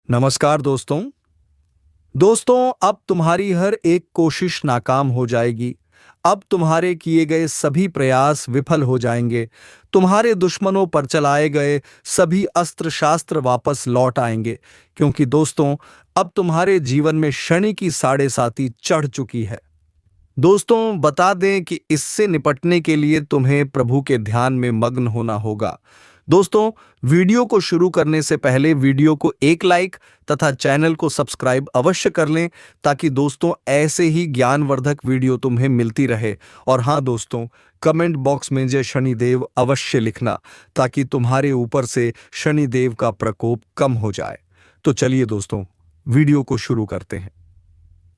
नमस्कार दोस्तों। दोस्तों, अब तुम्हारी हर एक कोशिश नाकाम हो जाएगी। अब तुम्हारे किए गए सभी प्रयास विफल हो जाएंगे। तुम्हारे दुश्मनों पर चलाए गए सभी अस्त्र शास्त्र वापस लौट आएंगे, क्योंकि दोस्तों, अब तुम्हारे जीवन में शनि की साढ़े साती चढ़ चुकी है। दोस्तों, बता दें कि इससे निपटने के लिए तुम्हें प्रभु के ध्यान में मग्न होना होगा। दोस्तों, वीडियो को शुरू करने से पहले वीडियो को एक लाइक तथा चैनल को सब्सक्राइब अवश्य कर लें, ताकि दोस्तों ऐसे ही ज्ञानवर्धक वीडियो तुम्हें मिलती रहे। और हाँ दोस्तों, कमेंट बॉक्स में जय शनिदेव अवश्य लिखना, ताकि तुम्हारे ऊपर से शनिदेव का प्रकोप कम हो जाए। तो चलिए दोस्तों, वीडियो को शुरू करते हैं।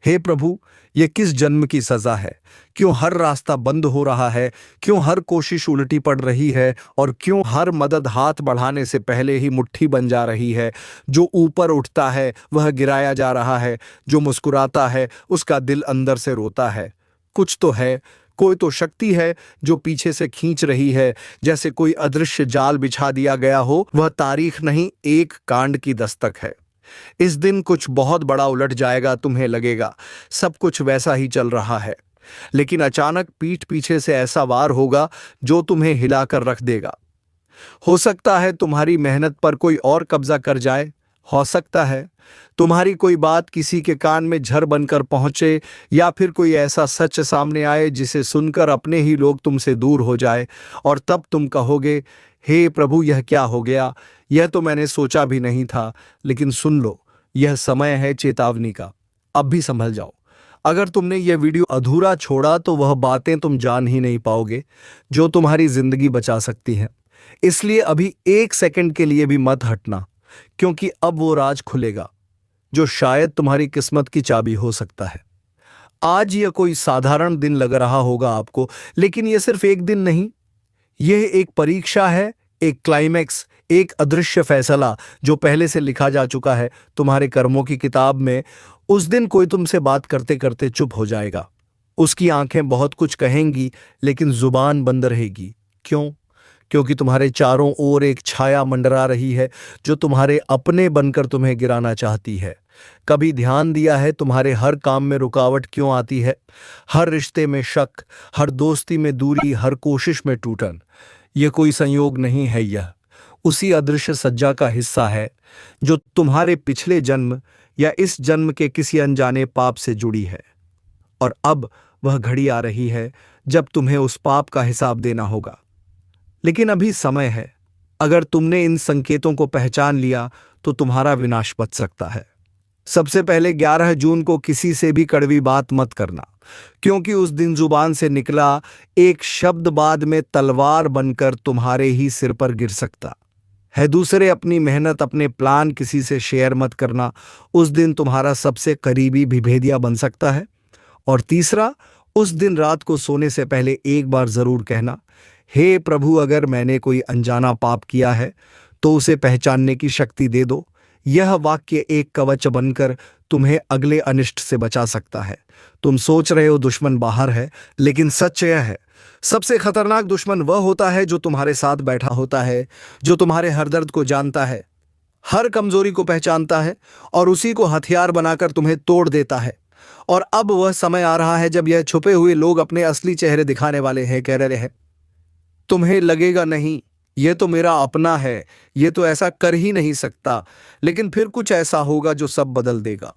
हे प्रभु, ये किस जन्म की सजा है? क्यों हर रास्ता बंद हो रहा है? क्यों हर कोशिश उल्टी पड़ रही है? और क्यों हर मदद हाथ बढ़ाने से पहले ही मुट्ठी बन जा रही है? जो ऊपर उठता है वह गिराया जा रहा है, जो मुस्कुराता है उसका दिल अंदर से रोता है। कुछ तो है, कोई तो शक्ति है जो पीछे से खींच रही है, जैसे कोई अदृश्य जाल बिछा दिया गया हो। वह तारीख नहीं, एक कांड की दस्तक है। इस दिन कुछ बहुत बड़ा उलट जाएगा। तुम्हें लगेगा सब कुछ वैसा ही चल रहा है, लेकिन अचानक पीठ पीछे से ऐसा वार होगा जो तुम्हें हिलाकर रख देगा। हो सकता है तुम्हारी मेहनत पर कोई और कब्जा कर जाए। हो सकता है तुम्हारी कोई बात किसी के कान में झर बनकर पहुंचे, या फिर कोई ऐसा सच सामने आए जिसे सुनकर अपने ही लोग तुमसे दूर हो जाए। और तब तुम कहोगे, हे प्रभु, यह क्या हो गया? यह तो मैंने सोचा भी नहीं था। लेकिन सुन लो, यह समय है चेतावनी का। अब भी संभल जाओ। अगर तुमने यह वीडियो अधूरा छोड़ा तो वह बातें तुम जान ही नहीं पाओगे जो तुम्हारी जिंदगी बचा सकती हैं। इसलिए अभी एक सेकंड के लिए भी मत हटना, क्योंकि अब वो राज खुलेगा जो शायद तुम्हारी किस्मत की चाबी हो सकता है। आज यह कोई साधारण दिन लग रहा होगा आपको, लेकिन यह सिर्फ एक दिन नहीं, यह एक परीक्षा है, एक क्लाइमैक्स, एक अदृश्य फैसला जो पहले से लिखा जा चुका है तुम्हारे कर्मों की किताब में। उस दिन कोई तुमसे बात करते करते चुप हो जाएगा। उसकी आंखें बहुत कुछ कहेंगी, लेकिन जुबान बंद रहेगी। क्यों? क्योंकि तुम्हारे चारों ओर एक छाया मंडरा रही है जो तुम्हारे अपने बनकर तुम्हें गिराना चाहती है। कभी ध्यान दिया है तुम्हारे हर काम में रुकावट क्यों आती है? हर रिश्ते में शक, हर दोस्ती में दूरी, हर कोशिश में टूटन। यह कोई संयोग नहीं है, यह उसी अदृश्य सज्जा का हिस्सा है जो तुम्हारे पिछले जन्म या इस जन्म के किसी अनजाने पाप से जुड़ी है। और अब वह घड़ी आ रही है जब तुम्हें उस पाप का हिसाब देना होगा। लेकिन अभी समय है। अगर तुमने इन संकेतों को पहचान लिया तो तुम्हारा विनाश बच सकता है। सबसे पहले 11 जून को किसी से भी कड़वी बात मत करना, क्योंकि उस दिन जुबान से निकला एक शब्द बाद में तलवार बनकर तुम्हारे ही सिर पर गिर सकता है। दूसरे, अपनी मेहनत, अपने प्लान किसी से शेयर मत करना। उस दिन तुम्हारा सबसे करीबी भी भेदिया बन सकता है। और तीसरा, उस दिन रात को सोने से पहले एक बार जरूर कहना, हे प्रभु, अगर मैंने कोई अनजाना पाप किया है तो उसे पहचानने की शक्ति दे दो। यह वाक्य एक कवच बनकर तुम्हें अगले अनिष्ट से बचा सकता है। तुम सोच रहे हो दुश्मन बाहर है, लेकिन सच यह है, सबसे खतरनाक दुश्मन वह होता है जो तुम्हारे साथ बैठा होता है, जो तुम्हारे हर दर्द को जानता है, हर कमजोरी को पहचानता है और उसी को हथियार बनाकर तुम्हें तोड़ देता है। और अब वह समय आ रहा है जब यह छुपे हुए लोग अपने असली चेहरे दिखाने वाले हैं। कह रहे हैं, तुम्हें लगेगा नहीं, यह तो मेरा अपना है, यह तो ऐसा कर ही नहीं सकता। लेकिन फिर कुछ ऐसा होगा जो सब बदल देगा।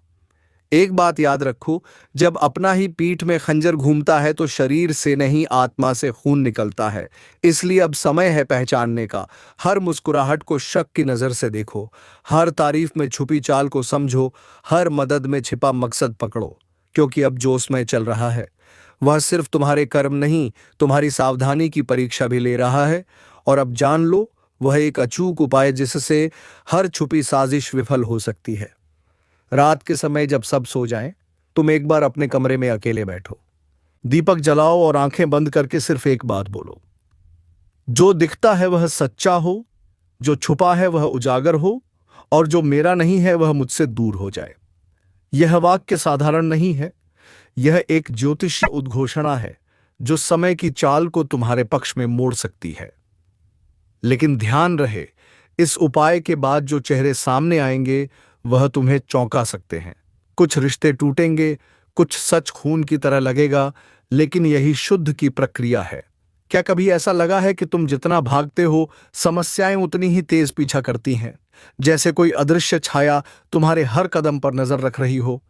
एक बात याद रखो, जब अपना ही पीठ में खंजर घूमता है तो शरीर से नहीं, आत्मा से खून निकलता है। इसलिए अब समय है पहचानने का। हर मुस्कुराहट को शक की नजर से देखो, हर तारीफ में छुपी चाल को समझो, हर मदद में छिपा मकसद पकड़ो, क्योंकि अब जो समय चल रहा है वह सिर्फ तुम्हारे कर्म नहीं, तुम्हारी सावधानी की परीक्षा भी ले रहा है। और अब जान लो, वह एक अचूक उपाय जिससे हर छुपी साजिश विफल हो सकती है। रात के समय जब सब सो जाएं, तुम एक बार अपने कमरे में अकेले बैठो, दीपक जलाओ और आंखें बंद करके सिर्फ एक बात बोलो, जो दिखता है वह सच्चा हो, जो छुपा है वह उजागर हो, और जो मेरा नहीं है वह मुझसे दूर हो जाए। यह वाक्य साधारण नहीं है, यह एक ज्योतिषीय उद्घोषणा है जो समय की चाल को तुम्हारे पक्ष में मोड़ सकती है। लेकिन ध्यान रहे, इस उपाय के बाद जो चेहरे सामने आएंगे वह तुम्हें चौंका सकते हैं। कुछ रिश्ते टूटेंगे, कुछ सच खून की तरह लगेगा, लेकिन यही शुद्ध की प्रक्रिया है। क्या कभी ऐसा लगा है कि तुम जितना भागते हो, समस्याएं उतनी ही तेज पीछा करती हैं? जैसे कोई अदृश्य छाया तुम्हारे हर कदम पर नजर रख रही हो।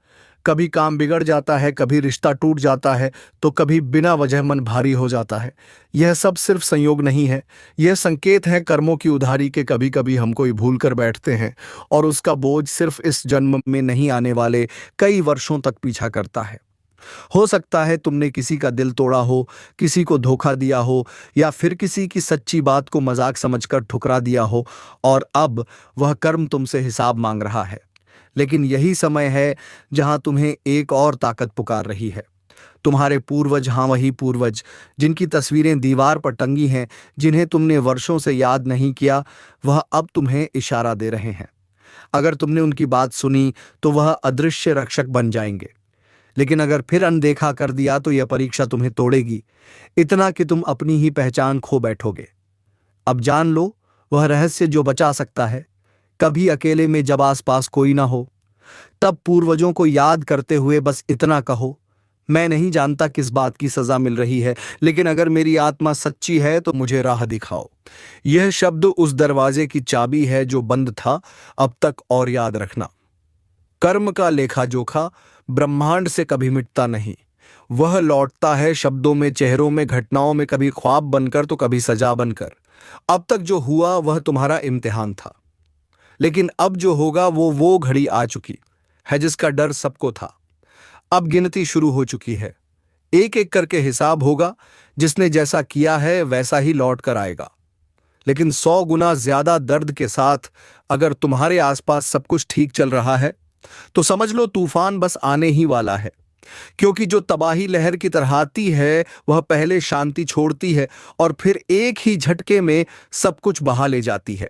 कभी काम बिगड़ जाता है, कभी रिश्ता टूट जाता है, तो कभी बिना वजह मन भारी हो जाता है। यह सब सिर्फ संयोग नहीं है, यह संकेत है कर्मों की उधारी के। कभी कभी हम कोई भूल कर बैठते हैं और उसका बोझ सिर्फ इस जन्म में नहीं, आने वाले कई वर्षों तक पीछा करता है। हो सकता है तुमने किसी का दिल तोड़ा हो, किसी को धोखा दिया हो, या फिर किसी की सच्ची बात को मजाक समझकर ठुकरा दिया हो, और अब वह कर्म तुमसे हिसाब मांग रहा है। लेकिन यही समय है जहां तुम्हें एक और ताकत पुकार रही है। तुम्हारे पूर्वज, हाँ वही पूर्वज, जिनकी तस्वीरें दीवार पर टंगी हैं, जिन्हें तुमने वर्षों से याद नहीं किया, वह अब तुम्हें इशारा दे रहे हैं। अगर तुमने उनकी बात सुनी तो वह अदृश्य रक्षक बन जाएंगे। लेकिन अगर फिर अनदेखा कर दिया तो यह परीक्षा तुम्हें तोड़ेगी, इतना कि तुम अपनी ही पहचान खो बैठोगे। अब जान लो वह रहस्य जो बचा सकता है। कभी अकेले में जब आसपास कोई ना हो, तब पूर्वजों को याद करते हुए बस इतना कहो, मैं नहीं जानता किस बात की सजा मिल रही है, लेकिन अगर मेरी आत्मा सच्ची है तो मुझे राह दिखाओ। यह शब्द उस दरवाजे की चाबी है जो बंद था अब तक। और याद रखना, कर्म का लेखा जोखा ब्रह्मांड से कभी मिटता नहीं। वह लौटता है शब्दों में, चेहरों में, घटनाओं में, कभी ख्वाब बनकर तो कभी सजा बनकर। अब तक जो हुआ वह तुम्हारा इम्तिहान था, लेकिन अब जो होगा वो घड़ी आ चुकी है जिसका डर सबको था। अब गिनती शुरू हो चुकी है। एक एक करके हिसाब होगा। जिसने जैसा किया है वैसा ही लौट कर आएगा, लेकिन 100 गुना ज्यादा दर्द के साथ। अगर तुम्हारे आसपास सब कुछ ठीक चल रहा है तो समझ लो तूफान बस आने ही वाला है। क्योंकि जो तबाही लहर की तरह आती है वह पहले शांति छोड़ती है और फिर एक ही झटके में सब कुछ बहा ले जाती है।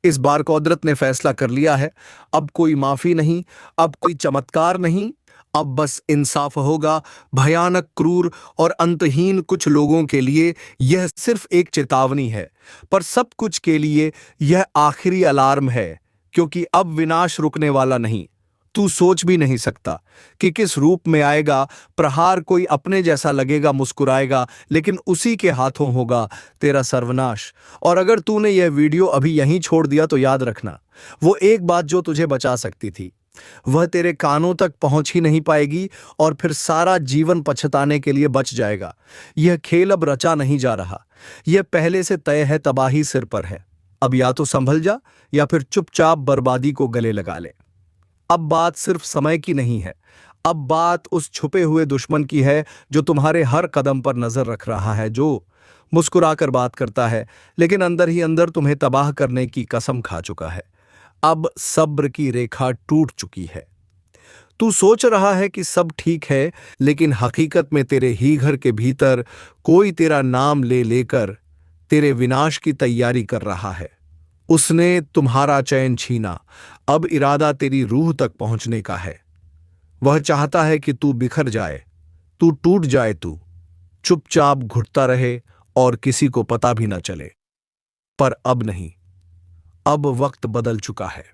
इस बार कुदरत ने फैसला कर लिया है। अब कोई माफी नहीं, अब कोई चमत्कार नहीं, अब बस इंसाफ होगा। भयानक, क्रूर और अंतहीन कुछ लोगों के लिए यह सिर्फ एक चेतावनी है, पर सब कुछ के लिए यह आखिरी अलार्म है। क्योंकि अब विनाश रुकने वाला नहीं। तू सोच भी नहीं सकता कि किस रूप में आएगा प्रहार। कोई अपने जैसा लगेगा, मुस्कुराएगा, लेकिन उसी के हाथों होगा तेरा सर्वनाश। और अगर तूने यह वीडियो अभी यहीं छोड़ दिया तो याद रखना, वो एक बात जो तुझे बचा सकती थी वह तेरे कानों तक पहुंच ही नहीं पाएगी, और फिर सारा जीवन पछताने के लिए बच जाएगा। यह खेल अब रचा नहीं जा रहा, यह पहले से तय है। तबाही सिर पर है। अब या तो संभल जा या फिर चुपचाप बर्बादी को गले लगा ले। अब बात सिर्फ समय की नहीं है, अब बात उस छुपे हुए दुश्मन की है जो तुम्हारे हर कदम पर नजर रख रहा है, जो मुस्कुराकर बात करता है लेकिन अंदर ही अंदर तुम्हें तबाह करने की कसम खा चुका है। अब सब्र की रेखा टूट चुकी है। तू सोच रहा है कि सब ठीक है, लेकिन हकीकत में तेरे ही घर के भीतर कोई तेरा नाम ले लेकर तेरे विनाश की तैयारी कर रहा है। उसने तुम्हारा चैन छीना, अब इरादा तेरी रूह तक पहुंचने का है। वह चाहता है कि तू बिखर जाए, तू टूट जाए, तू चुपचाप घुटता रहे और किसी को पता भी ना चले। पर अब नहीं, अब वक्त बदल चुका है।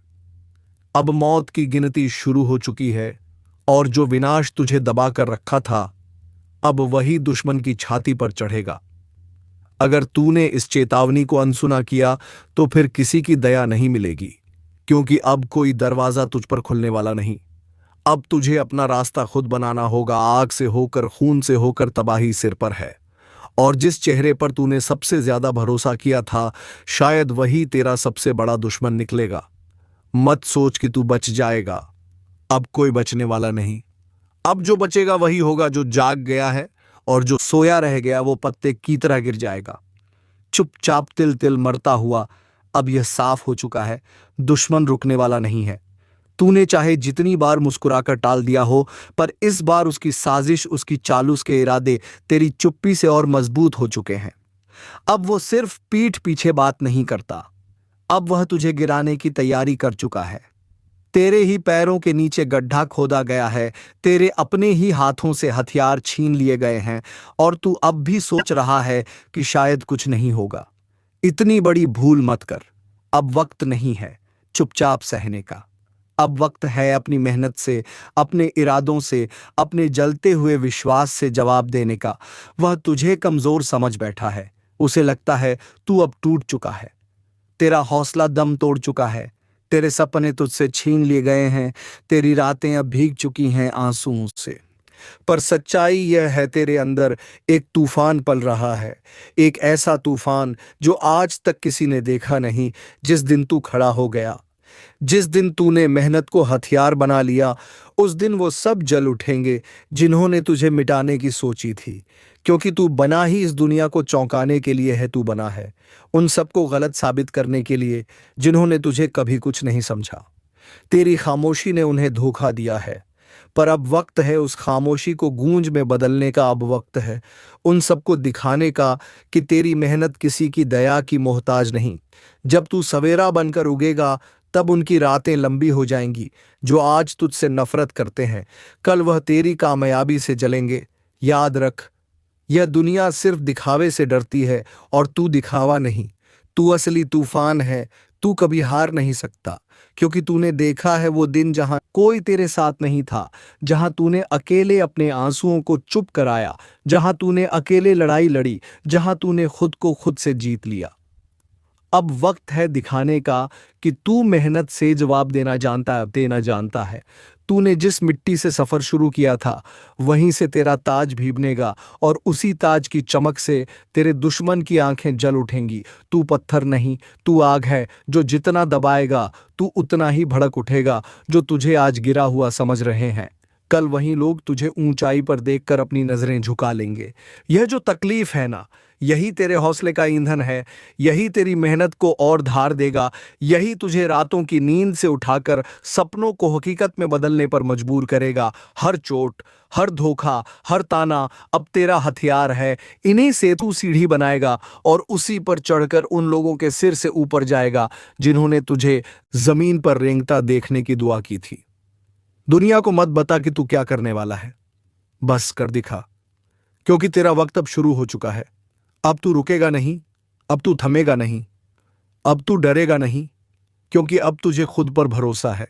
अब मौत की गिनती शुरू हो चुकी है, और जो विनाश तुझे दबा कर रखा था अब वही दुश्मन की छाती पर चढ़ेगा। अगर तूने इस चेतावनी को अनसुना किया तो फिर किसी की दया नहीं मिलेगी, क्योंकि अब कोई दरवाजा तुझ पर खुलने वाला नहीं। अब तुझे अपना रास्ता खुद बनाना होगा। आग से होकर, खून से होकर तबाही सिर पर है, और जिस चेहरे पर तूने सबसे ज्यादा भरोसा किया था शायद वही तेरा सबसे बड़ा दुश्मन निकलेगा। मत सोच कि तू बच जाएगा, अब कोई बचने वाला नहीं। अब जो बचेगा वही होगा जो जाग गया है, और जो सोया रह गया वो पत्ते की तरह गिर जाएगा, चुपचाप तिल तिल मरता हुआ। अब यह साफ हो चुका है, दुश्मन रुकने वाला नहीं है। तूने चाहे जितनी बार मुस्कुराकर टाल दिया हो, पर इस बार उसकी साजिश, उसकी चालूस के इरादे तेरी चुप्पी से और मजबूत हो चुके हैं। अब वो सिर्फ पीठ पीछे बात नहीं करता, अब वह तुझे गिराने की तैयारी कर चुका है। तेरे ही पैरों के नीचे गड्ढा खोदा गया है, तेरे अपने ही हाथों से हथियार छीन लिए गए हैं, और तू अब भी सोच रहा है कि शायद कुछ नहीं होगा। इतनी बड़ी भूल मत कर। अब वक्त नहीं है चुपचाप सहने का। अब वक्त है अपनी मेहनत से, अपने इरादों से, अपने जलते हुए विश्वास से जवाब देने का। वह तुझे कमजोर समझ बैठा है। उसे लगता है तू अब टूट चुका है, तेरा हौसला दम तोड़ चुका है, तेरे सपने तुझसे छीन लिए गए हैं, तेरी रातें अब भीग चुकी हैं आंसुओं से। पर सच्चाई यह है, तेरे अंदर एक तूफान पल रहा है, एक ऐसा तूफान जो आज तक किसी ने देखा नहीं। जिस दिन तू खड़ा हो गया, जिस दिन तूने मेहनत को हथियार बना लिया, उस दिन वो सब जल उठेंगे जिन्होंने तुझे मिटाने की सोची थी। क्योंकि तू बना ही इस दुनिया को चौंकाने के लिए है, तू बना है उन सबको गलत साबित करने के लिए जिन्होंने तुझे कभी कुछ नहीं समझा। तेरी खामोशी ने उन्हें धोखा दिया है, पर अब वक्त है उस खामोशी को गूंज में बदलने का। अब वक्त है उन सबको दिखाने का कि तेरी मेहनत किसी की दया की मोहताज नहीं। जब तू सवेरा बनकर उगेगा, तब उनकी रातें लंबी हो जाएंगी जो आज तुझसे नफरत करते हैं। कल वह तेरी कामयाबी से जलेंगे। याद रख, यह दुनिया सिर्फ दिखावे से डरती है और तू दिखावा नहीं। तू असली तूफान है। तू कभी हार नहीं सकता, क्योंकि तूने देखा है वो दिन जहां कोई तेरे साथ नहीं था, जहां तूने अकेले अपने आंसुओं को चुप कराया, जहां तूने अकेले लड़ाई लड़ी, जहां तूने खुद को खुद से जीत लिया। अब वक्त है दिखाने का कि तू मेहनत से जवाब देना जानता है। तूने जिस मिट्टी से सफर शुरू किया था, वहीं से तेरा ताज भी बनेगा और उसी ताज की चमक से तेरे दुश्मन की आंखें जल उठेंगी। तू पत्थर नहीं, तू आग है जो जितना दबाएगा तू उतना ही भड़क उठेगा। जो तुझे आज गिरा हुआ समझ रहे हैं, कल वहीं लोग तुझे ऊंचाई पर देखकर अपनी नजरें झुका लेंगे। यह जो तकलीफ है ना, यही तेरे हौसले का ईंधन है। यही तेरी मेहनत को और धार देगा। यही तुझे रातों की नींद से उठाकर सपनों को हकीकत में बदलने पर मजबूर करेगा। हर चोट, हर धोखा, हर ताना अब तेरा हथियार है। इन्हीं से तू सीढ़ी बनाएगा और उसी पर चढ़कर उन लोगों के सिर से ऊपर जाएगा जिन्होंने तुझे जमीन पर रेंगता देखने की दुआ की थी। दुनिया को मत बता कि तू क्या करने वाला है, बस कर दिखा, क्योंकि तेरा वक्त अब शुरू हो चुका है। अब तू रुकेगा नहीं, अब तू थमेगा नहीं, अब तू डरेगा नहीं, क्योंकि अब तुझे खुद पर भरोसा है।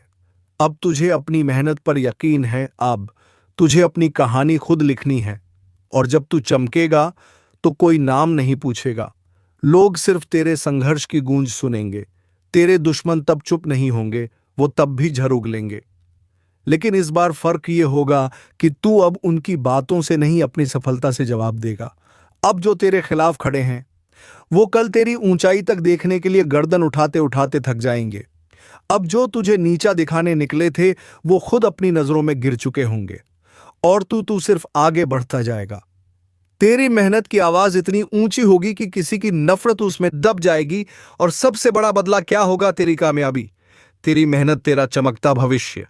अब तुझे अपनी मेहनत पर यकीन है। अब तुझे अपनी कहानी खुद लिखनी है। और जब तू चमकेगा तो कोई नाम नहीं पूछेगा, लोग सिर्फ तेरे संघर्ष की गूंज सुनेंगे। तेरे दुश्मन तब चुप नहीं होंगे, वो तब भी झर उगलेंगे। लेकिन इस बार फर्क ये होगा कि तू अब उनकी बातों से नहीं, अपनी सफलता से जवाब देगा। अब जो तेरे खिलाफ खड़े हैं, वो कल तेरी ऊंचाई तक देखने के लिए गर्दन उठाते उठाते थक जाएंगे। अब जो तुझे नीचा दिखाने निकले थे, वो खुद अपनी नजरों में गिर चुके होंगे और तू सिर्फ आगे बढ़ता जाएगा। तेरी मेहनत की आवाज इतनी ऊंची होगी कि किसी की नफरत उसमें दब जाएगी। और सबसे बड़ा बदला क्या होगा? तेरी कामयाबी, तेरी मेहनत, तेरा चमकता भविष्य।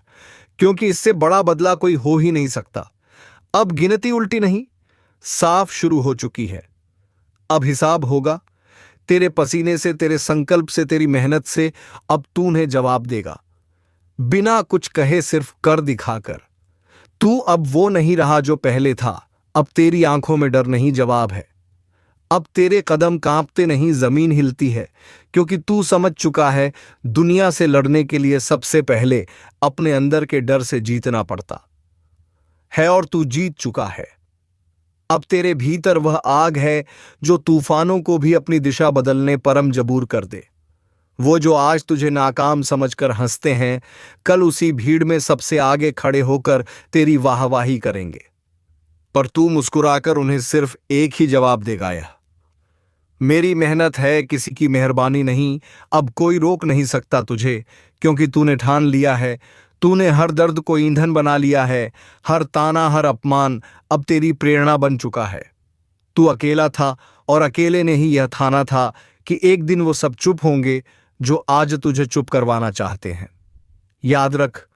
क्योंकि इससे बड़ा बदला कोई हो ही नहीं सकता। अब गिनती उल्टी नहीं, साफ शुरू हो चुकी है। अब हिसाब होगा तेरे पसीने से, तेरे संकल्प से, तेरी मेहनत से। अब तू उन्हें जवाब देगा, बिना कुछ कहे, सिर्फ कर दिखाकर। तू अब वो नहीं रहा जो पहले था। अब तेरी आंखों में डर नहीं, जवाब है। अब तेरे कदम कांपते नहीं, जमीन हिलती है, क्योंकि तू समझ चुका है दुनिया से लड़ने के लिए सबसे पहले अपने अंदर के डर से जीतना पड़ता है। और तू जीत चुका है। अब तेरे भीतर वह आग है जो तूफानों को भी अपनी दिशा बदलने पर मजबूर कर दे। वो जो आज तुझे नाकाम समझकर हंसते हैं, कल उसी भीड़ में सबसे आगे खड़े होकर तेरी वाहवाही करेंगे। पर तू मुस्कुराकर उन्हें सिर्फ एक ही जवाब देगा, यह मेरी मेहनत है, किसी की मेहरबानी नहीं। अब कोई रोक नहीं सकता तुझे, क्योंकि तूने ठान लिया है। तूने हर दर्द को ईंधन बना लिया है। हर ताना, हर अपमान अब तेरी प्रेरणा बन चुका है। तू अकेला था और अकेले ने ही यह ठाना था कि एक दिन वो सब चुप होंगे जो आज तुझे चुप करवाना चाहते हैं। याद रख,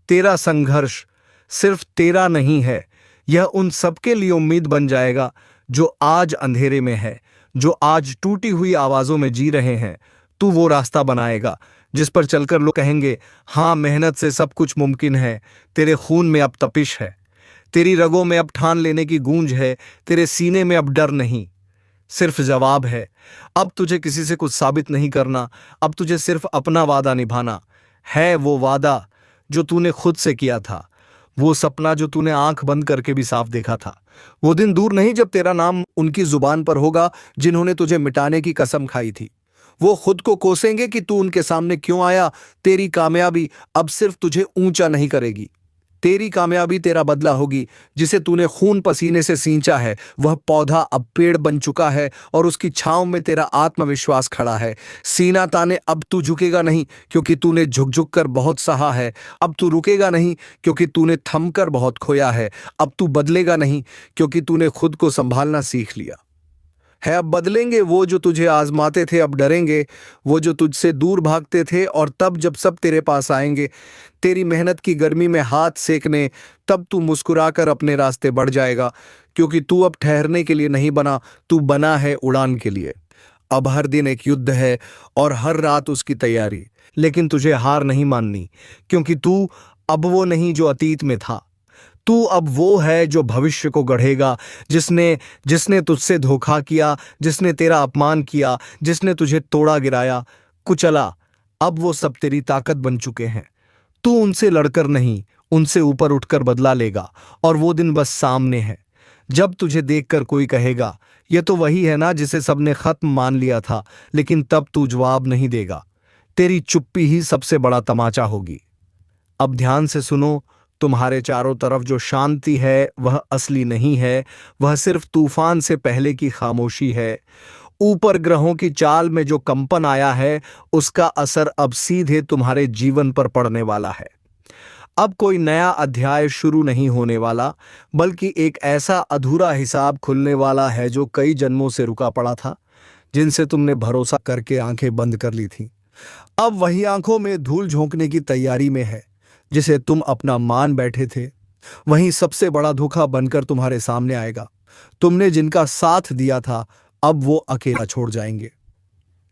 तेरा संघर्ष सिर्फ तेरा नहीं है, यह उन सबके लिए उम्मीद बन जाएगा जो आज अंधेरे में है, जो आज टूटी हुई आवाजों में जी रहे हैं। तू वो रास्ता बनाएगा जिस पर चलकर लोग कहेंगे, हाँ, मेहनत से सब कुछ मुमकिन है। तेरे खून में अब तपिश है, तेरी रगों में अब ठान लेने की गूंज है, तेरे सीने में अब डर नहीं, सिर्फ जवाब है। अब तुझे किसी से कुछ साबित नहीं करना, अब तुझे सिर्फ अपना वादा निभाना है। वो वादा जो तूने खुद से किया था, वो सपना जो तूने आंख बंद करके भी साफ देखा था। वो दिन दूर नहीं जब तेरा नाम उनकी जुबान पर होगा जिन्होंने तुझे मिटाने की कसम खाई थी। वो खुद को कोसेंगे कि तू उनके सामने क्यों आया। तेरी कामयाबी अब सिर्फ तुझे ऊंचा नहीं करेगी, तेरी कामयाबी तेरा बदला होगी। जिसे तूने खून पसीने से सींचा है वह पौधा अब पेड़ बन चुका है और उसकी छांव में तेरा आत्मविश्वास खड़ा है। सीना ताने अब तू झुकेगा नहीं क्योंकि तूने झुक झुक कर बहुत सहा है। अब तू रुकेगा नहीं क्योंकि तूने थमकर बहुत खोया है। अब तू बदलेगा नहीं क्योंकि तूने खुद को संभालना सीख लिया है। अब बदलेंगे वो जो तुझे आजमाते थे, अब डरेंगे वो जो तुझसे दूर भागते थे। और तब जब सब तेरे पास आएंगे तेरी मेहनत की गर्मी में हाथ सेकने, तब तू मुस्कुराकर अपने रास्ते बढ़ जाएगा क्योंकि तू अब ठहरने के लिए नहीं बना, तू बना है उड़ान के लिए। अब हर दिन एक युद्ध है और हर रात उसकी तैयारी, लेकिन तुझे हार नहीं माननी क्योंकि तू अब वो नहीं जो अतीत में था। तू अब वो है जो भविष्य को गढ़ेगा। जिसने जिसने तुझसे धोखा किया, जिसने तेरा अपमान किया, जिसने तुझे तोड़ा गिराया कुचला, अब वो सब तेरी ताकत बन चुके हैं। तू उनसे लड़कर नहीं, उनसे ऊपर उठकर बदला लेगा। और वो दिन बस सामने है जब तुझे देखकर कोई कहेगा ये तो वही है ना जिसे सबने खत्म मान लिया था। लेकिन तब तू जवाब नहीं देगा, तेरी चुप्पी ही सबसे बड़ा तमाचा होगी। अब ध्यान से सुनो, तुम्हारे चारों तरफ जो शांति है वह असली नहीं है, वह सिर्फ तूफान से पहले की खामोशी है। ऊपर ग्रहों की चाल में जो कंपन आया है उसका असर अब सीधे तुम्हारे जीवन पर पड़ने वाला है। अब कोई नया अध्याय शुरू नहीं होने वाला, बल्कि एक ऐसा अधूरा हिसाब खुलने वाला है जो कई जन्मों से रुका पड़ा था, जिनसे तुमने भरोसा करके आंखें बंद कर ली थी। अब वही आंखों में धूल झोंकने की तैयारी में है जिसे तुम अपना मान बैठे थे। वहीं सबसे बड़ा धोखा बनकर तुम्हारे सामने आएगा। तुमने जिनका साथ दिया था अब वो अकेला छोड़ जाएंगे,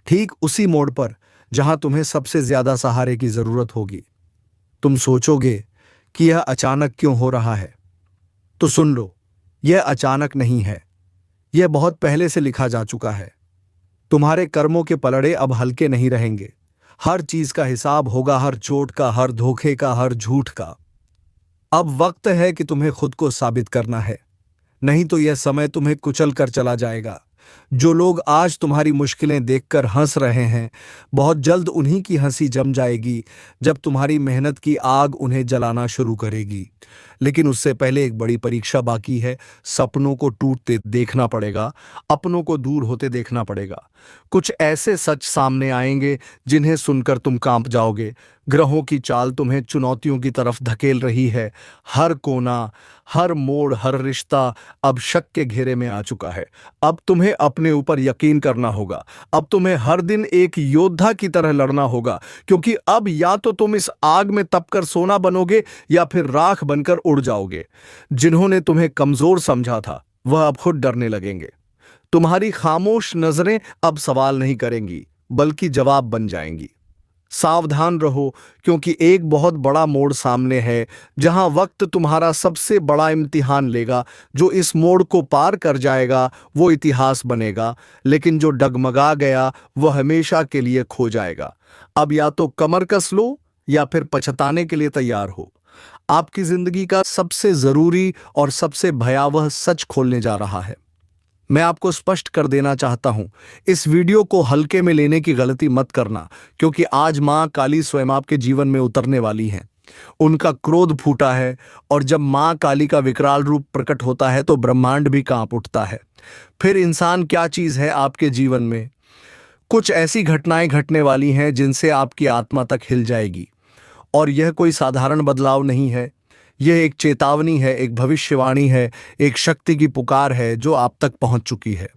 ठीक उसी मोड़ पर जहां तुम्हें सबसे ज्यादा सहारे की जरूरत होगी। तुम सोचोगे कि यह अचानक क्यों हो रहा है, तो सुन लो, यह अचानक नहीं है, यह बहुत पहले से लिखा जा चुका है। तुम्हारे कर्मों के पलड़े अब हल्के नहीं रहेंगे। हर चीज का हिसाब होगा, हर चोट का, हर धोखे का, हर झूठ का। अब वक्त है कि तुम्हें खुद को साबित करना है, नहीं तो यह समय तुम्हें कुचल कर चला जाएगा। जो लोग आज तुम्हारी मुश्किलें देखकर हंस रहे हैं, बहुत जल्द उन्हीं की हंसी जम जाएगी जब तुम्हारी मेहनत की आग उन्हें जलाना शुरू करेगी। लेकिन उससे पहले एक बड़ी परीक्षा बाकी है। सपनों को टूटते देखना पड़ेगा, अपनों को दूर होते देखना पड़ेगा। कुछ ऐसे सच सामने आएंगे जिन्हें सुनकर तुम कांप जाओगे। ग्रहों की चाल तुम्हें चुनौतियों की तरफ धकेल रही है। हर कोना, हर मोड़, हर रिश्ता अब शक के घेरे में आ चुका है। अब तुम्हें अपने ऊपर यकीन करना होगा। अब तुम्हें हर दिन एक योद्धा की तरह लड़ना होगा, क्योंकि अब या तो तुम इस आग में तपकर सोना बनोगे या फिर राख बनकर उड़ जाओगे। जिन्होंने तुम्हें कमजोर समझा था वह अब खुद डरने लगेंगे। तुम्हारी खामोश नजरें अब सवाल नहीं करेंगी बल्कि जवाब बन जाएंगी। सावधान रहो, क्योंकि एक बहुत बड़ा मोड़ सामने है जहां वक्त तुम्हारा सबसे बड़ा इम्तिहान लेगा। जो इस मोड़ को पार कर जाएगा वो इतिहास बनेगा, लेकिन जो डगमगा गया वो हमेशा के लिए खो जाएगा। अब या तो कमर कस लो या फिर पछताने के लिए तैयार हो। आपकी जिंदगी का सबसे जरूरी और सबसे भयावह सच खोलने जा रहा है। मैं आपको स्पष्ट कर देना चाहता हूं, इस वीडियो को हल्के में लेने की गलती मत करना, क्योंकि आज मां काली स्वयं आपके जीवन में उतरने वाली हैं। उनका क्रोध फूटा है और जब मां काली का विकराल रूप प्रकट होता है तो ब्रह्मांड भी कांप उठता है। फिर इंसान क्या चीज है आपके जीवन में? कुछ ऐसी घटनाएं घटने वाली हैं जिनसे आपकी आत्मा तक हिल जाएगी। और यह कोई साधारण बदलाव नहीं है, यह एक चेतावनी है, एक भविष्यवाणी है, एक शक्ति की पुकार है जो आप तक पहुंच चुकी है।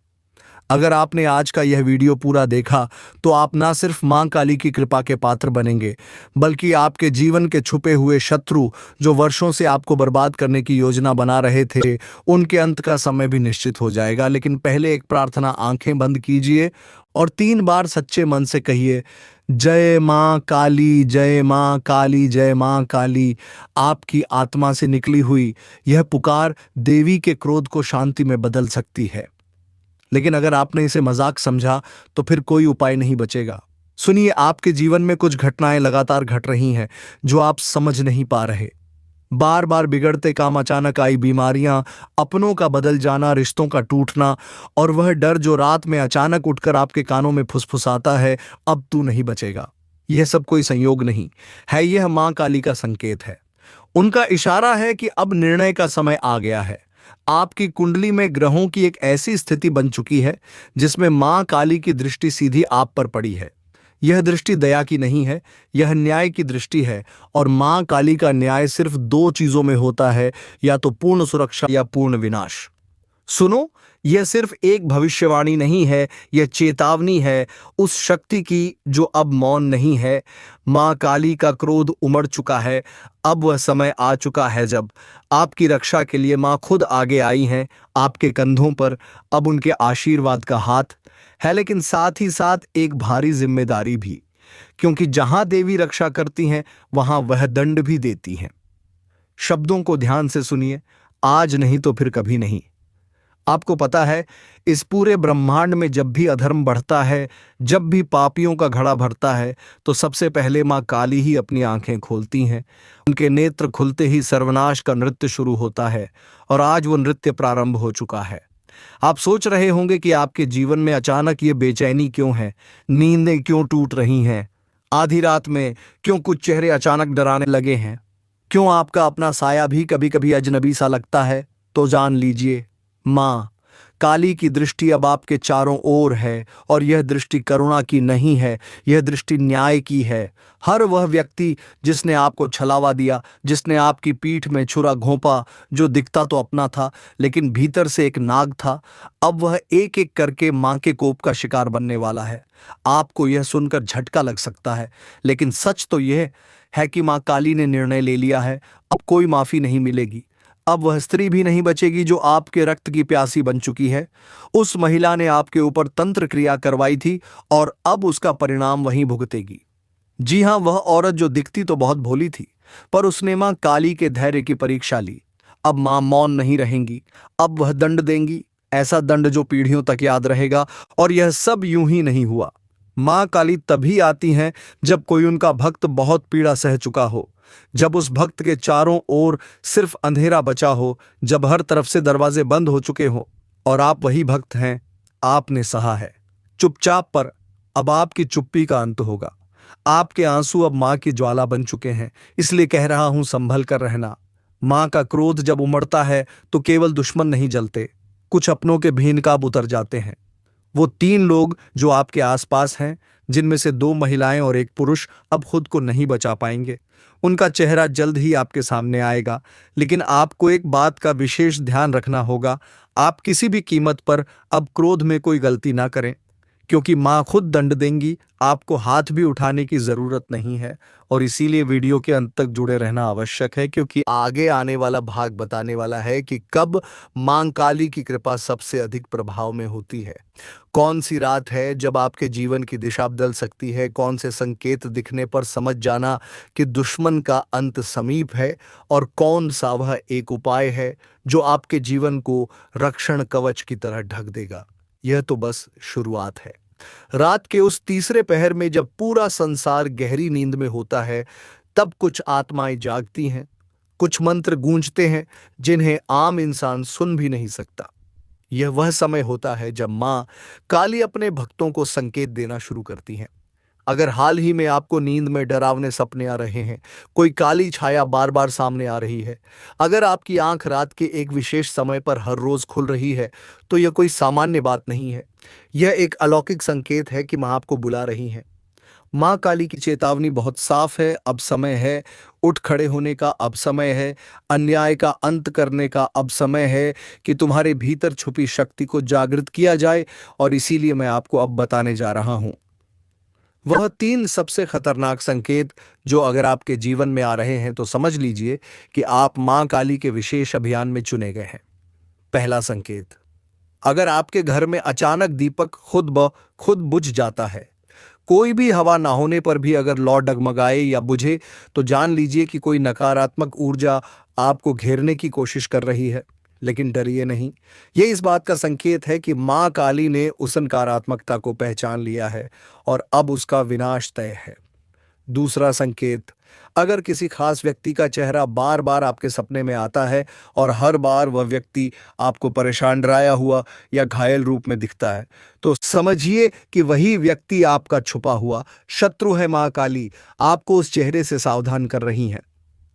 अगर आपने आज का यह वीडियो पूरा देखा तो आप ना सिर्फ मां काली की कृपा के पात्र बनेंगे, बल्कि आपके जीवन के छुपे हुए शत्रु जो वर्षों से आपको बर्बाद करने की योजना बना रहे थे, उनके अंत का समय भी निश्चित हो जाएगा। लेकिन पहले एक प्रार्थना, आंखें बंद कीजिए और 3 बार सच्चे मन से कहिए, जय मां काली, जय मां काली, जय मां काली। आपकी आत्मा से निकली हुई यह पुकार देवी के क्रोध को शांति में बदल सकती है। लेकिन अगर आपने इसे मजाक समझा तो फिर कोई उपाय नहीं बचेगा। सुनिए, आपके जीवन में कुछ घटनाएं लगातार घट रही हैं जो आप समझ नहीं पा रहे। बार बार बिगड़ते काम, अचानक आई बीमारियां, अपनों का बदल जाना, रिश्तों का टूटना, और वह डर जो रात में अचानक उठकर आपके कानों में फुसफुसाता है, अब तू नहीं बचेगा। यह सब कोई संयोग नहीं है, यह मां काली का संकेत है। उनका इशारा है कि अब निर्णय का समय आ गया है। आपकी कुंडली में ग्रहों की एक ऐसी स्थिति बन चुकी है जिसमें मां काली की दृष्टि सीधी आप पर पड़ी है। यह दृष्टि दया की नहीं है, यह न्याय की दृष्टि है। और मां काली का न्याय सिर्फ दो चीजों में होता है, या तो पूर्ण सुरक्षा या पूर्ण विनाश। सुनो, यह सिर्फ एक भविष्यवाणी नहीं है, यह चेतावनी है उस शक्ति की जो अब मौन नहीं है। मां काली का क्रोध उमड़ चुका है। अब वह समय आ चुका है जब आपकी रक्षा के लिए मां खुद आगे आई हैं। आपके कंधों पर अब उनके आशीर्वाद का हाथ है, लेकिन साथ ही साथ एक भारी जिम्मेदारी भी, क्योंकि जहां देवी रक्षा करती हैं वहां वह दंड भी देती हैं। शब्दों को ध्यान से सुनिए, आज नहीं तो फिर कभी नहीं। आपको पता है, इस पूरे ब्रह्मांड में जब भी अधर्म बढ़ता है, जब भी पापियों का घड़ा भरता है, तो सबसे पहले मां काली ही अपनी आंखें खोलती हैं। उनके नेत्र खुलते ही सर्वनाश का नृत्य शुरू होता है, और आज वो नृत्य प्रारंभ हो चुका है। आप सोच रहे होंगे कि आपके जीवन में अचानक ये बेचैनी क्यों है, नींदें क्यों टूट रही हैं, आधी रात में क्यों कुछ चेहरे अचानक डराने लगे हैं, क्यों आपका अपना साया भी कभी कभी अजनबी सा लगता है। तो जान लीजिए, मां काली की दृष्टि अब आपके चारों ओर है, और यह दृष्टि करुणा की नहीं है, यह दृष्टि न्याय की है। हर वह व्यक्ति जिसने आपको छलावा दिया, जिसने आपकी पीठ में छुरा घोंपा, जो दिखता तो अपना था लेकिन भीतर से एक नाग था, अब वह एक एक करके मां के कोप का शिकार बनने वाला है। आपको यह सुनकर झटका लग सकता है, लेकिन सच तो यह है कि मां काली ने निर्णय ले लिया है। अब कोई माफी नहीं मिलेगी। अब वह स्त्री भी नहीं बचेगी जो आपके रक्त की प्यासी बन चुकी है। उस महिला ने आपके ऊपर तंत्र क्रिया करवाई थी, और अब उसका परिणाम वहीं भुगतेगी। जी हां, वह औरत जो दिखती तो बहुत भोली थी, पर उसने मां काली के धैर्य की परीक्षा ली। अब मां मौन नहीं रहेंगी, अब वह दंड देंगी, ऐसा दंड जो पीढ़ियों तक याद रहेगा। और यह सब यूं ही नहीं हुआ। मां काली तभी आती हैं जब कोई उनका भक्त बहुत पीड़ा सह चुका हो, जब उस भक्त के चारों ओर सिर्फ अंधेरा बचा हो, जब हर तरफ से दरवाजे बंद हो चुके हो। और आप वही भक्त हैं। आपने सहा है चुपचाप, पर अब आपकी चुप्पी का अंत होगा। आपके आंसू अब मां की ज्वाला बन चुके हैं, इसलिए कह रहा हूं, संभल कर रहना। मां का क्रोध जब उमड़ता है तो केवल दुश्मन नहीं जलते, कुछ अपनों के भी नकाब उतर जाते हैं। वो 3 लोग जो आपके आसपास हैं, जिनमें से 2 महिलाएं और 1 पुरुष, अब खुद को नहीं बचा पाएंगे। उनका चेहरा जल्द ही आपके सामने आएगा, लेकिन आपको एक बात का विशेष ध्यान रखना होगा। आप किसी भी कीमत पर अब क्रोध में कोई गलती ना करें, क्योंकि मां खुद दंड देंगी। आपको हाथ भी उठाने की जरूरत नहीं है, और इसीलिए वीडियो के अंत तक जुड़े रहना आवश्यक है, क्योंकि आगे आने वाला भाग बताने वाला है कि कब मां काली की कृपा सबसे अधिक प्रभाव में होती है। कौन सी रात है जब आपके जीवन की दिशा बदल सकती है, कौन से संकेत दिखने पर समझ जाना कि दुश्मन का अंत समीप है, और कौन सा वह एक उपाय है जो आपके जीवन को रक्षण कवच की तरह ढक देगा। यह तो बस शुरुआत है। रात के उस तीसरे पहर में जब पूरा संसार गहरी नींद में होता है, तब कुछ आत्माएं जागती हैं, कुछ मंत्र गूंजते हैं जिन्हें आम इंसान सुन भी नहीं सकता। यह वह समय होता है जब मां काली अपने भक्तों को संकेत देना शुरू करती हैं। अगर हाल ही में आपको नींद में डरावने सपने आ रहे हैं, कोई काली छाया बार बार सामने आ रही है, अगर आपकी आंख रात के एक विशेष समय पर हर रोज खुल रही है, तो यह कोई सामान्य बात नहीं है। यह एक अलौकिक संकेत है कि मां आपको बुला रही हैं। मां काली की चेतावनी बहुत साफ है। अब समय है उठ खड़े होने का, अब समय है अन्याय का अंत करने का, अब समय है कि तुम्हारे भीतर छुपी शक्ति को जागृत किया जाए। और इसीलिए मैं आपको अब बताने जा रहा हूं वह 3 सबसे खतरनाक संकेत जो अगर आपके जीवन में आ रहे हैं तो समझ लीजिए कि आप मां काली के विशेष अभियान में चुने गए हैं। पहला संकेत, अगर आपके घर में अचानक दीपक खुद ब खुद बुझ जाता है, कोई भी हवा ना होने पर भी अगर लौ डगमगाए या बुझे, तो जान लीजिए कि कोई नकारात्मक ऊर्जा आपको घेरने की कोशिश कर रही है। लेकिन डरिए नहीं। ये इस बात का संकेत है कि मां काली ने उस नकारात्मकता को पहचान लिया है और अब उसका विनाश तय है। दूसरा संकेत, अगर किसी खास व्यक्ति का चेहरा बार बार आपके सपने में आता है और हर बार वह व्यक्ति आपको परेशान, डराया हुआ या घायल रूप में दिखता है, तो समझिए कि वही व्यक्ति आपका छुपा हुआ शत्रु है। मां काली आपको उस चेहरे से सावधान कर रही हैं।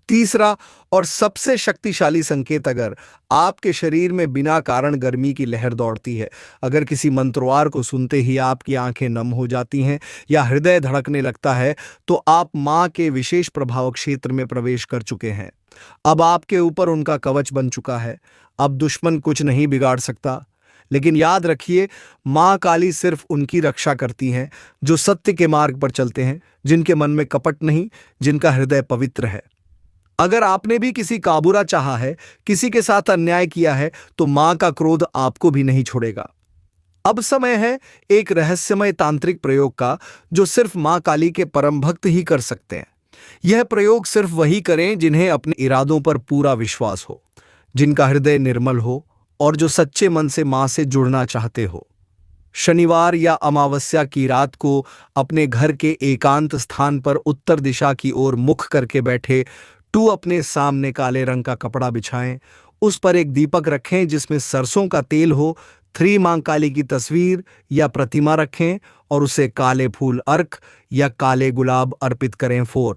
तीसरा और सबसे शक्तिशाली संकेत, अगर आपके शरीर में बिना कारण गर्मी की लहर दौड़ती है, अगर किसी मंत्रवार को सुनते ही आपकी आंखें नम हो जाती हैं या हृदय धड़कने लगता है, तो आप मां के विशेष प्रभाव क्षेत्र में प्रवेश कर चुके हैं। अब आपके ऊपर उनका कवच बन चुका है। अब दुश्मन कुछ नहीं बिगाड़ सकता। लेकिन याद रखिए, मां काली सिर्फ उनकी रक्षा करती हैं जो सत्य के मार्ग पर चलते हैं, जिनके मन में कपट नहीं, जिनका हृदय पवित्र है। अगर आपने भी किसी का बुरा चाहा है, किसी के साथ अन्याय किया है, तो मां का क्रोध आपको भी नहीं छोड़ेगा। अब समय है एक रहस्यमय तांत्रिक प्रयोग का, जो सिर्फ मां काली के परम भक्त ही कर सकते हैं। यह प्रयोग सिर्फ वही करें जिन्हें अपने इरादों पर पूरा विश्वास हो, जिनका हृदय निर्मल हो और जो सच्चे मन से मां से जुड़ना चाहते हो। शनिवार या अमावस्या की रात को अपने घर के एकांत स्थान पर उत्तर दिशा की ओर मुख करके बैठे अपने सामने काले रंग का कपड़ा बिछाएं, उस पर एक दीपक रखें जिसमें सरसों का तेल हो, 3 मां काली की तस्वीर या प्रतिमा रखें और उसे काले फूल अर्क या काले गुलाब अर्पित करें। 4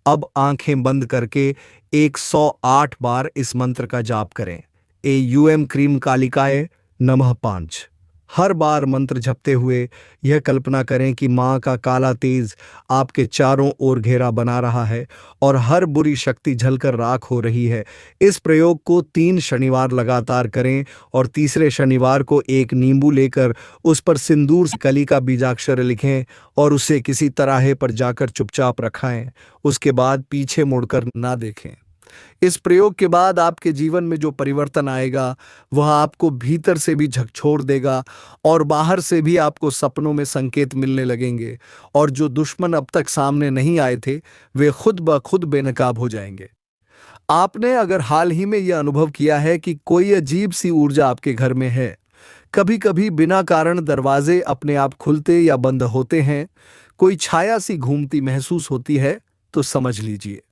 अब आंखें बंद करके 108 बार इस मंत्र का जाप करें। एयूएम क्रीम कालिकाय नमः 5। हर बार मंत्र जपते हुए यह कल्पना करें कि मां का काला तेज आपके चारों ओर घेरा बना रहा है और हर बुरी शक्ति जलकर राख हो रही है। इस प्रयोग को 3 शनिवार लगातार करें और तीसरे शनिवार को एक नींबू लेकर उस पर सिंदूर से कली का बीजाक्षर लिखें और उसे किसी तराहे पर जाकर चुपचाप रखाएं। उसके बाद पीछे मुड़कर ना देखें। इस प्रयोग के बाद आपके जीवन में जो परिवर्तन आएगा, वह आपको भीतर से भी झकझोर देगा और बाहर से भी आपको सपनों में संकेत मिलने लगेंगे, और जो दुश्मन अब तक सामने नहीं आए थे, वे खुद ब खुद बेनकाब हो जाएंगे। आपने अगर हाल ही में यह अनुभव किया है कि कोई अजीब सी ऊर्जा आपके घर में है, कभी कभी बिना कारण दरवाजे अपने आप खुलते या बंद होते हैं, कोई छाया सी घूमती महसूस होती है, तो समझ लीजिए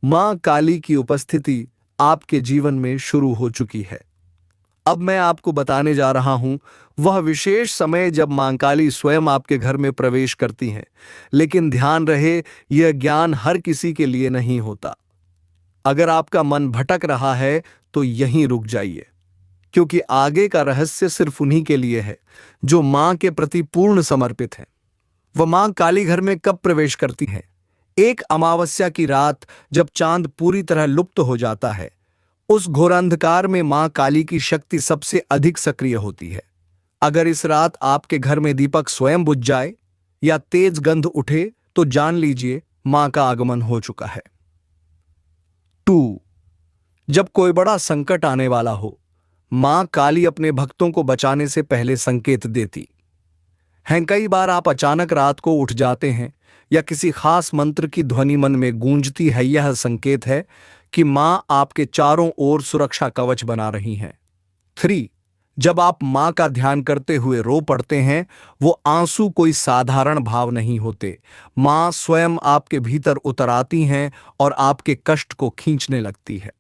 मां काली की उपस्थिति आपके जीवन में शुरू हो चुकी है। अब मैं आपको बताने जा रहा हूं वह विशेष समय जब मां काली स्वयं आपके घर में प्रवेश करती हैं। लेकिन ध्यान रहे, यह ज्ञान हर किसी के लिए नहीं होता। अगर आपका मन भटक रहा है तो यहीं रुक जाइए, क्योंकि आगे का रहस्य सिर्फ उन्हीं के लिए है जो मां के प्रति पूर्ण समर्पित हैं। वह मां काली घर में कब प्रवेश करती है? एक अमावस्या की रात, जब चांद पूरी तरह लुप्त हो जाता है। उस घोर अंधकार में मां काली की शक्ति सबसे अधिक सक्रिय होती है। अगर इस रात आपके घर में दीपक स्वयं बुझ जाए या तेज गंध उठे, तो जान लीजिए मां का आगमन हो चुका है। 2 जब कोई बड़ा संकट आने वाला हो, मां काली अपने भक्तों को बचाने से पहले संकेत देती हैं। कई बार आप अचानक रात को उठ जाते हैं या किसी खास मंत्र की ध्वनि मन में गूंजती है। यह संकेत है कि मां आपके चारों ओर सुरक्षा कवच बना रही हैं। 3 जब आप मां का ध्यान करते हुए रो पड़ते हैं, वो आंसू कोई साधारण भाव नहीं होते। मां स्वयं आपके भीतर उतर आती हैं और आपके कष्ट को खींचने लगती है।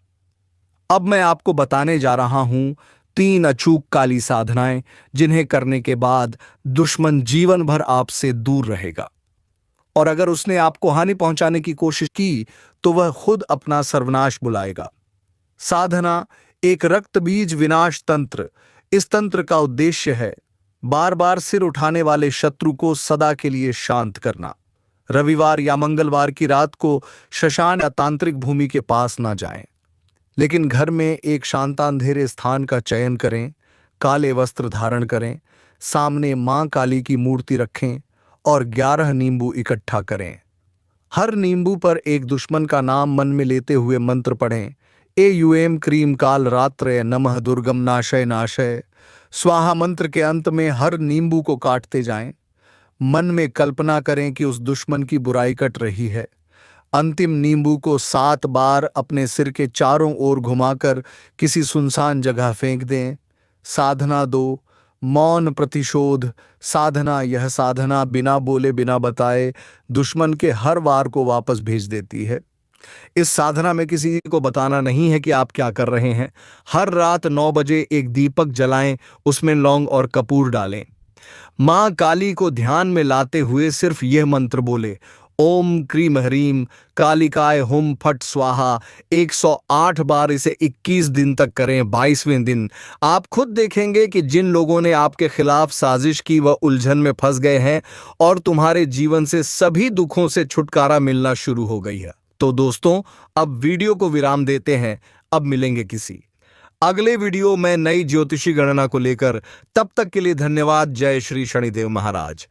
अब मैं आपको बताने जा रहा हूं 3 अचूक काली साधनाएं, जिन्हें करने के बाद दुश्मन जीवन भर आपसे दूर रहेगा, और अगर उसने आपको हानि पहुंचाने की कोशिश की तो वह खुद अपना सर्वनाश बुलाएगा। साधना 1 रक्त बीज विनाश तंत्र। इस तंत्र का उद्देश्य है बार बार सिर उठाने वाले शत्रु को सदा के लिए शांत करना। रविवार या मंगलवार की रात को श्मशान या तांत्रिक भूमि के पास ना जाएं, लेकिन घर में एक शांत अंधेरे स्थान का चयन करें, काले वस्त्र धारण करें, सामने मां काली की मूर्ति रखें और 11 नींबू इकट्ठा करें। हर नींबू पर एक दुश्मन का नाम मन में लेते हुए मंत्र पढ़ें। एयूएम क्रीम काल रात्रय नमः दुर्गम नाशय नाशय। स्वाहा मंत्र के अंत में हर नींबू को काटते जाएं। मन में कल्पना करें कि उस दुश्मन की बुराई कट रही है। अंतिम नींबू को 7 बार अपने सिर के चारों ओर घुमाकर किसी सुनसान जगह फेंक दें। साधना 2, मौन प्रतिशोध। साधना, यह साधना बिना बोले बिना बताए दुश्मन के हर वार को वापस भेज देती है। इस साधना में किसी को बताना नहीं है कि आप क्या कर रहे हैं। हर रात 9 बजे एक दीपक जलाएं, उसमें लौंग और कपूर डालें। मां काली को ध्यान में लाते हुए सिर्फ यह मंत्र बोले, ओम क्रीम ह्रीम कालिकाय हुम फट स्वाहा। 108 बार इसे 21 दिन तक करें। 22वें दिन आप खुद देखेंगे कि जिन लोगों ने आपके खिलाफ साजिश की वह उलझन में फंस गए हैं और तुम्हारे जीवन से सभी दुखों से छुटकारा मिलना शुरू हो गई है। तो दोस्तों, अब वीडियो को विराम देते हैं। अब मिलेंगे किसी अगले वीडियो में नई ज्योतिषी गणना को लेकर। तब तक के लिए धन्यवाद। जय श्री शनिदेव महाराज।